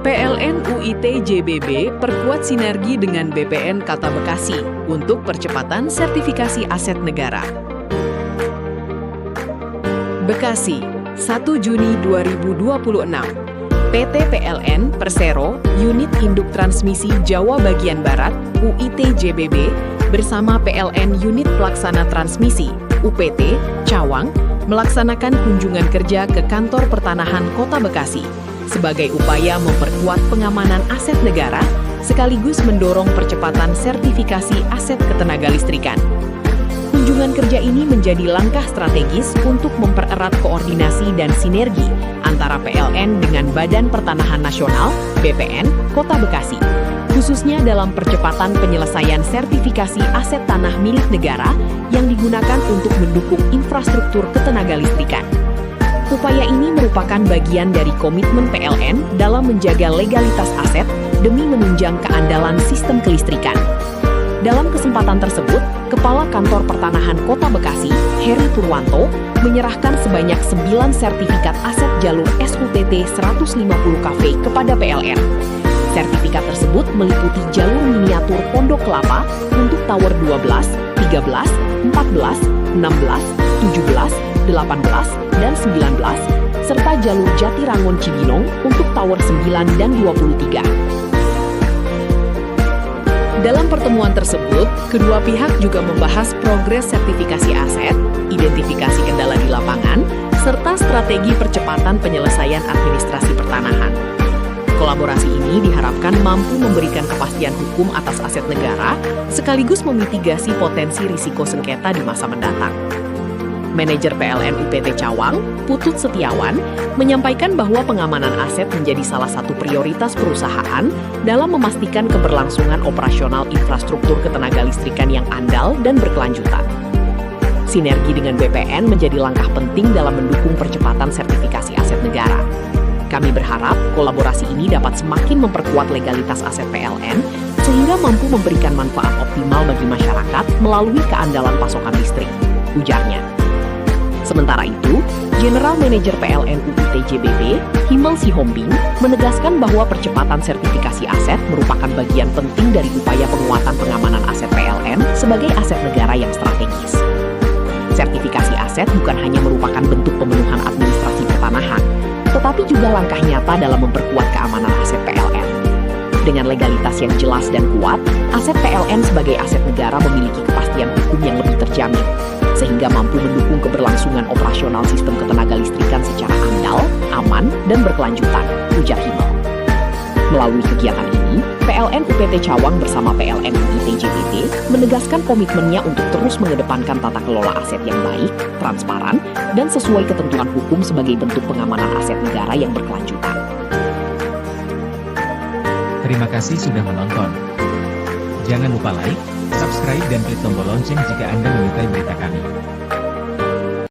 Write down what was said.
PLN UIT JBB perkuat sinergi dengan BPN Kota Bekasi untuk percepatan sertifikasi aset negara. Bekasi, 1 Juni 2026. PT PLN Persero, Unit Induk Transmisi Jawa Bagian Barat, UIT JBB, bersama PLN Unit Pelaksana Transmisi, UPT, Cawang, melaksanakan kunjungan kerja ke Kantor Pertanahan Kota Bekasi sebagai upaya memperkuat pengamanan aset negara sekaligus mendorong percepatan sertifikasi aset ketenagalistrikan. Kunjungan kerja ini menjadi langkah strategis untuk mempererat koordinasi dan sinergi antara PLN dengan Badan Pertanahan Nasional (BPN) Kota Bekasi, khususnya dalam percepatan penyelesaian sertifikasi aset tanah milik negara yang digunakan untuk mendukung infrastruktur ketenagalistrikan. Upaya ini merupakan bagian dari komitmen PLN dalam menjaga legalitas aset demi menunjang keandalan sistem kelistrikan. Dalam kesempatan tersebut, Kepala Kantor Pertanahan Kota Bekasi, Heri Purwanto, menyerahkan sebanyak 9 sertifikat aset jalur SUTT 150 kV kepada PLN. Sertifikat tersebut meliputi jalur miniatur Pondok Kelapa untuk Tower 12, 13, 14, 16, 17, 18, dan 19, serta jalur Jatirangon Cibinong untuk Tower 9 dan 23. Dalam pertemuan tersebut, kedua pihak juga membahas progres sertifikasi aset, identifikasi kendala di lapangan, serta strategi percepatan penyelesaian administrasi pertanahan. Kolaborasi ini diharapkan mampu memberikan kepastian hukum atas aset negara, sekaligus memitigasi potensi risiko sengketa di masa mendatang. Manajer PLN UPT Cawang, Putut Setiawan, menyampaikan bahwa pengamanan aset menjadi salah satu prioritas perusahaan dalam memastikan keberlangsungan operasional infrastruktur ketenagalistrikan yang andal dan berkelanjutan. Sinergi dengan BPN menjadi langkah penting dalam mendukung percepatan sertifikasi aset negara. Kami berharap kolaborasi ini dapat semakin memperkuat legalitas aset PLN sehingga mampu memberikan manfaat optimal bagi masyarakat melalui keandalan pasokan listrik, ujarnya. Sementara itu, General Manager PLN UIT JBB, Himal Sihombing, menegaskan bahwa percepatan sertifikasi aset merupakan bagian penting dari upaya penguatan pengamanan aset PLN sebagai aset negara yang strategis. Sertifikasi aset bukan hanya merupakan bentuk pemenuhan administrasi pertanahan, tetapi juga langkah nyata dalam memperkuat keamanan aset PLN. Dengan legalitas yang jelas dan kuat, aset PLN sebagai aset negara memiliki kepastian hukum yang lebih terjamin, sehingga mampu mendukung keberlangsungan operasional sistem ketenagalistrikan secara andal, aman, dan berkelanjutan, ujar Himal. Melalui kegiatan ini, PLN UPT Cawang bersama PLN UIT JBB menegaskan komitmennya untuk terus mengedepankan tata kelola aset yang baik, transparan, dan sesuai ketentuan hukum sebagai bentuk pengamanan aset negara yang berkelanjutan. Terima kasih sudah menonton. Jangan lupa like, subscribe dan klik tombol lonceng jika Anda menyukai berita kami.